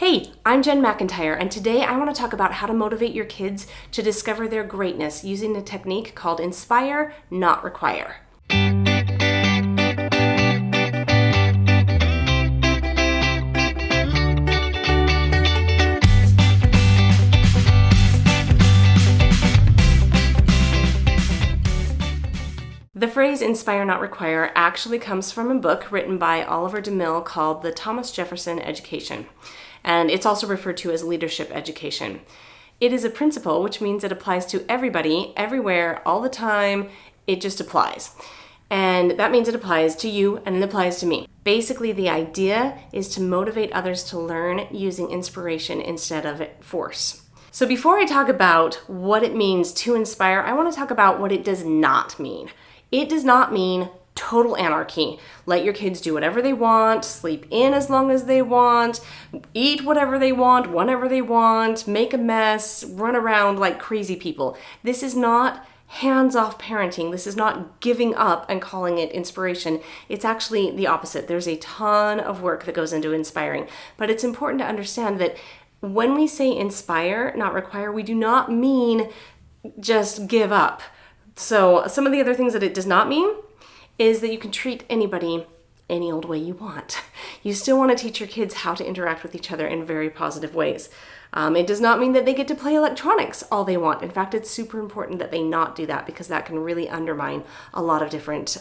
Hey, I'm Jen McIntyre, and today I want to talk about how to motivate your kids to discover their greatness using a technique called Inspire, Not Require. The phrase inspire, not require actually comes from a book written by Oliver DeMille called The Thomas Jefferson Education, and it's also referred to as leadership education. It is a principle, which means it applies to everybody, everywhere, all the time. It just applies. And that means it applies to you and it applies to me. Basically, the idea is to motivate others to learn using inspiration instead of force. So before I talk about what it means to inspire, I want to talk about what it does not mean. It does not mean total anarchy. Let your kids do whatever they want, sleep in as long as they want, eat whatever they want, whenever they want, make a mess, run around like crazy people. This is not hands-off parenting. This is not giving up and calling it inspiration. It's actually the opposite. There's a ton of work that goes into inspiring. But it's important to understand that when we say inspire, not require, we do not mean just give up. So some of the other things that it does not mean is that you can treat anybody any old way you want. You still want to teach your kids how to interact with each other in very positive ways. It does not mean that they get to play electronics all they want. In fact, it's super important that they not do that because that can really undermine a lot of different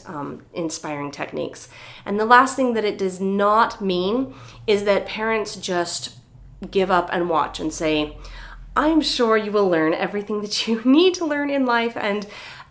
inspiring techniques. And the last thing that it does not mean is that parents just give up and watch and say, I'm sure you will learn everything that you need to learn in life and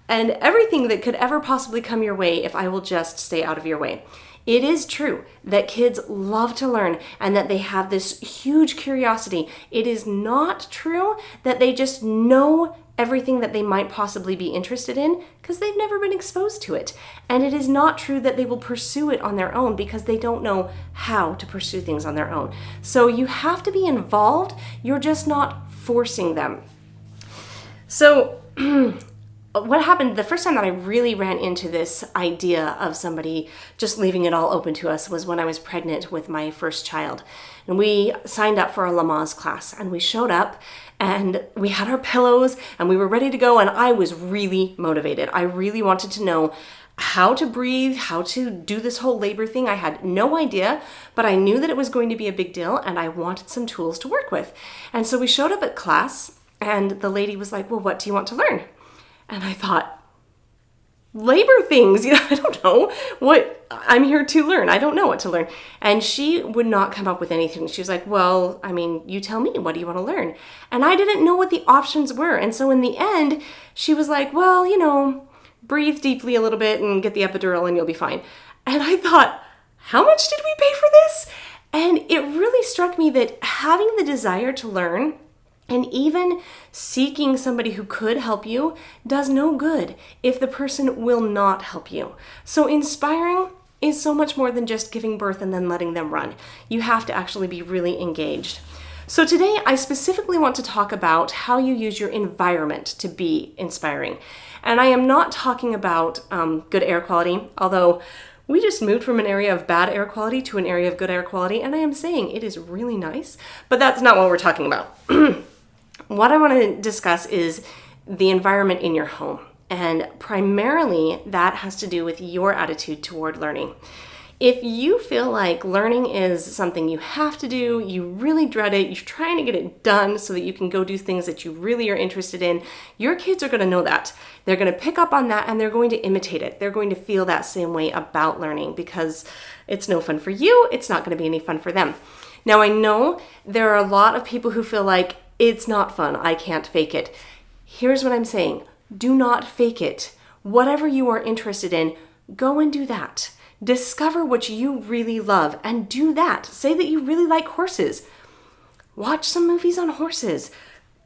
everything that could ever possibly come your way if I will just stay out of your way. It is true that kids love to learn and that they have this huge curiosity. It is not true that they just know everything that they might possibly be interested in because they've never been exposed to it. And it is not true that they will pursue it on their own because they don't know how to pursue things on their own. So you have to be involved. You're just not forcing them. So what happened the first time that I really ran into this idea of somebody just leaving it all open to us was when I was pregnant with my first child. And we signed up for a Lamaze class and we showed up and we had our pillows and we were ready to go and I was really motivated. I really wanted to know how to breathe, how to do this whole labor thing. I had no idea, but I knew that it was going to be a big deal and I wanted some tools to work with. And so we showed up at class and the lady was like, well, what do you want to learn? And I thought, labor things, I don't know what I'm here to learn. I don't know what to learn. And she would not come up with anything. She was like, well, you tell me, what do you want to learn? And I didn't know what the options were. And so in the end, she was like, well, breathe deeply a little bit and get the epidural and you'll be fine. And I thought, how much did we pay for this? And it really struck me that having the desire to learn and even seeking somebody who could help you does no good if the person will not help you. So inspiring is so much more than just giving birth and then letting them run. You have to actually be really engaged. So today I specifically want to talk about how you use your environment to be inspiring. And I am not talking about good air quality, although we just moved from an area of bad air quality to an area of good air quality, and I am saying it is really nice, but that's not what we're talking about. What I want to discuss is the environment in your home, and primarily that has to do with your attitude toward learning. If you feel like learning is something you have to do, you really dread it, you're trying to get it done so that you can go do things that you really are interested in, your kids are going to know that. They're going to pick up on that and they're going to imitate it. They're going to feel that same way about learning because it's no fun for you, it's not going to be any fun for them. Now I know there are a lot of people who feel like it's not fun, I can't fake it. Here's what I'm saying. Do not fake it. Whatever you are interested in, go and do that. Discover what you really love and do that. Say that you really like horses. Watch some movies on horses.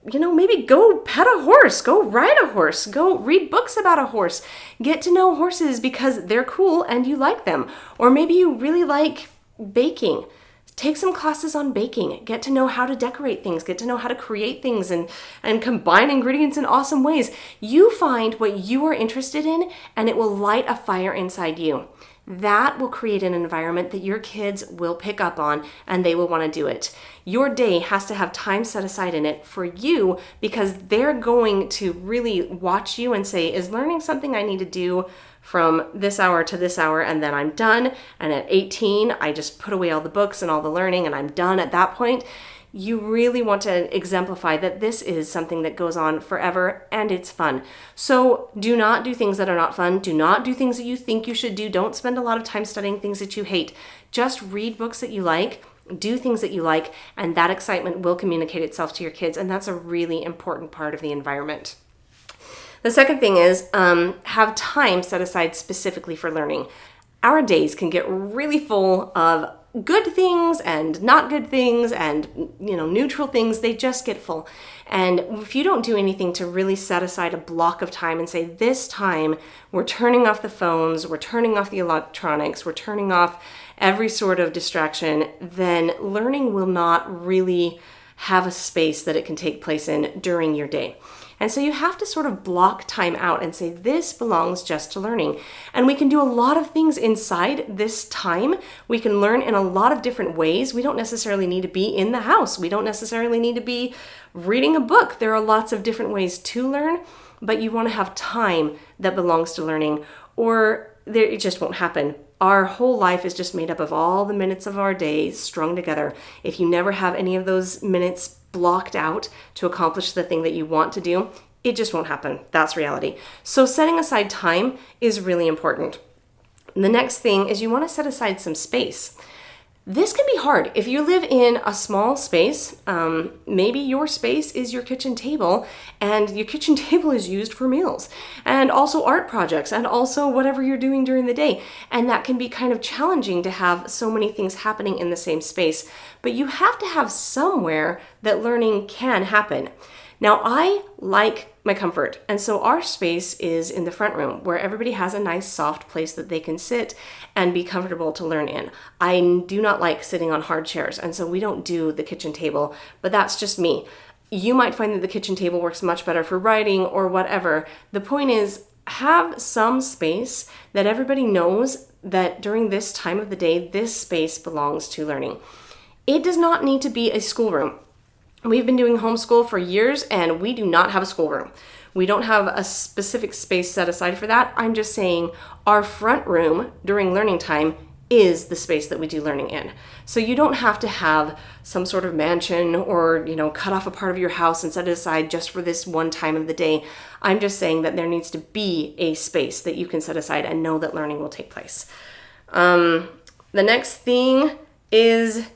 Maybe go pet a horse, go ride a horse, go read books about a horse. Get to know horses because they're cool and you like them. Or maybe you really like baking. Take some classes on baking. Get to know how to decorate things. Get to know how to create things and combine ingredients in awesome ways. You find what you are interested in and it will light a fire inside you. that will create an environment that your kids will pick up on and they will want to do it. Your day has to have time set aside in it for you because they're going to really watch you and say, is learning something I need to do from this hour to this hour and then I'm done? And at 18, I just put away all the books and all the learning and I'm done at that point. You really want to exemplify that this is something that goes on forever and it's fun. So do not do things that are not fun. Do not do things that you think you should do. Don't spend a lot of time studying things that you hate. Just read books that you like, do things that you like, and that excitement will communicate itself to your kids. And that's a really important part of the environment. The second thing is have time set aside specifically for learning. Our days can get really full of good things and not good things and neutral things. They just get full. And if you don't do anything to really set aside a block of time and say, this time we're turning off the phones, we're turning off the electronics, we're turning off every sort of distraction, then learning will not really have a space that it can take place in during your day. And so you have to sort of block time out and say, this belongs just to learning. And we can do a lot of things inside this time. We can learn in a lot of different ways. We don't necessarily need to be in the house. We don't necessarily need to be reading a book. There are lots of different ways to learn, but you want to have time that belongs to learning, or it just won't happen. Our whole life is just made up of all the minutes of our day strung together. If you never have any of those minutes blocked out to accomplish the thing that you want to do, it just won't happen. That's reality. So setting aside time is really important. The next thing is you want to set aside some space. This can be hard. If you live in a small space, maybe your space is your kitchen table and your kitchen table is used for meals and also art projects and also whatever you're doing during the day. And that can be kind of challenging to have so many things happening in the same space, but you have to have somewhere that learning can happen. Now, I like my comfort, and so our space is in the front room where everybody has a nice soft place that they can sit and be comfortable to learn in. I do not like sitting on hard chairs, and so we don't do the kitchen table, but that's just me. You might find that the kitchen table works much better for writing or whatever. The point is, have some space that everybody knows that during this time of the day, this space belongs to learning. It does not need to be a schoolroom. We've been doing homeschool for years and we do not have a schoolroom. We don't have a specific space set aside for that. I'm just saying our front room during learning time is the space that we do learning in. So you don't have to have some sort of mansion or, cut off a part of your house and set it aside just for this one time of the day. I'm just saying that there needs to be a space that you can set aside and know that learning will take place. The next thing is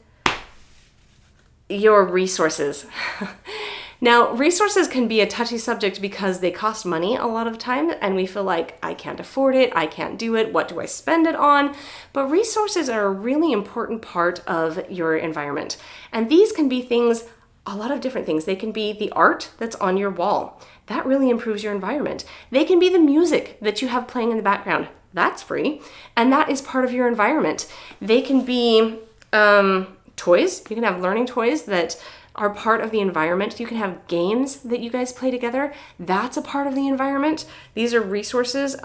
your resources. Now, resources can be a touchy subject because they cost money a lot of time and we feel like I can't afford it, I can't do it, what do I spend it on? But resources are a really important part of your environment. And these can be things, a lot of different things. They can be the art that's on your wall. That really improves your environment. They can be the music that you have playing in the background. That's free. And that is part of your environment. They can be toys. You can have learning toys that are part of the environment. You can have games that you guys play together. That's a part of the environment. These are resources.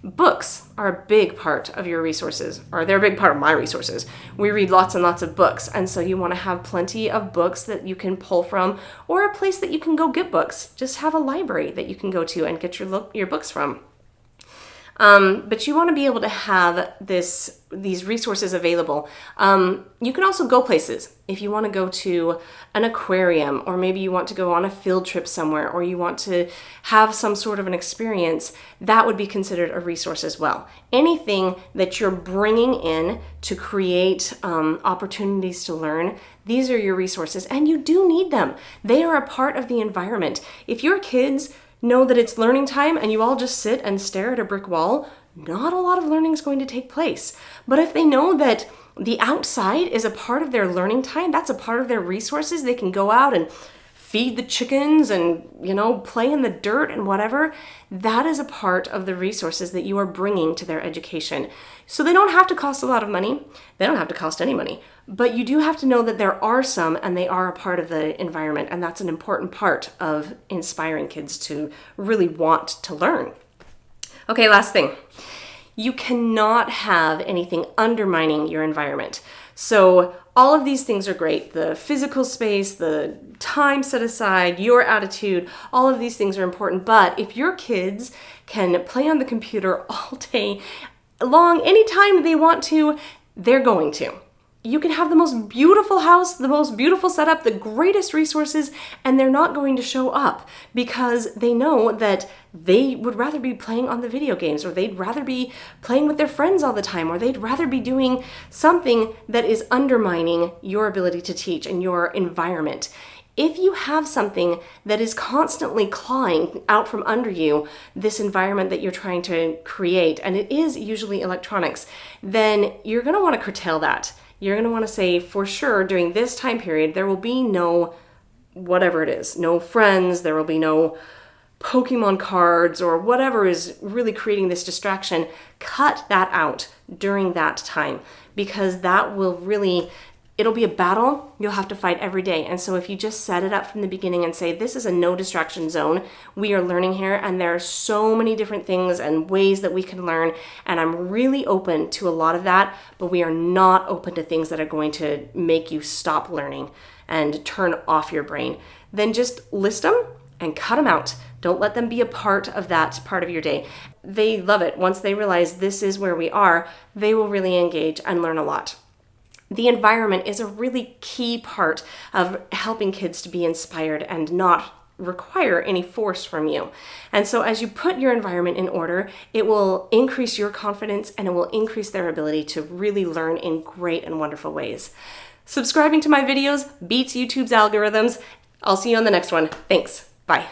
Books are a big part of your resources, or they're a big part of my resources. We read lots and lots of books, and so you want to have plenty of books that you can pull from, or a place that you can go get books. Just have a library that you can go to and get your books from. But you want to be able to have these resources available. You can also go places. If you want to go to an aquarium, or maybe you want to go on a field trip somewhere, or you want to have some sort of an experience, that would be considered a resource as well. Anything that you're bringing in to create opportunities to learn, these are your resources, and you do need them. They are a part of the environment. If your kids know that it's learning time and you all just sit and stare at a brick wall, not a lot of learning is going to take place. But if they know that the outside is a part of their learning time, that's a part of their resources, they can go out and feed the chickens and, play in the dirt and whatever, that is a part of the resources that you are bringing to their education. So they don't have to cost a lot of money. They don't have to cost any money. But you do have to know that there are some, and they are a part of the environment. And that's an important part of inspiring kids to really want to learn. Okay, last thing. You cannot have anything undermining your environment. So all of these things are great. The physical space, the time set aside, your attitude, all of these things are important. But if your kids can play on the computer all day long, anytime they want to, they're going to. You can have the most beautiful house, the most beautiful setup, the greatest resources, and they're not going to show up because they know that they would rather be playing on the video games, or they'd rather be playing with their friends all the time, or they'd rather be doing something that is undermining your ability to teach and your environment. If you have something that is constantly clawing out from under you, this environment that you're trying to create, and it is usually electronics, then you're going to want to curtail that. You're going to want to say, for sure, during this time period, there will be no whatever it is, no friends, there will be no Pokemon cards or whatever is really creating this distraction. Cut that out during that time, because that will really, it'll be a battle you'll have to fight every day. And so if you just set it up from the beginning and say, this is a no distraction zone, we are learning here, and there are so many different things and ways that we can learn, and I'm really open to a lot of that, but we are not open to things that are going to make you stop learning and turn off your brain. Then just list them and cut them out. Don't let them be a part of that part of your day. They love it. Once they realize this is where we are, they will really engage and learn a lot. The environment is a really key part of helping kids to be inspired and not require any force from you. And so as you put your environment in order, it will increase your confidence and it will increase their ability to really learn in great and wonderful ways. Subscribing to my videos beats YouTube's algorithms. I'll see you on the next one. Thanks. Bye.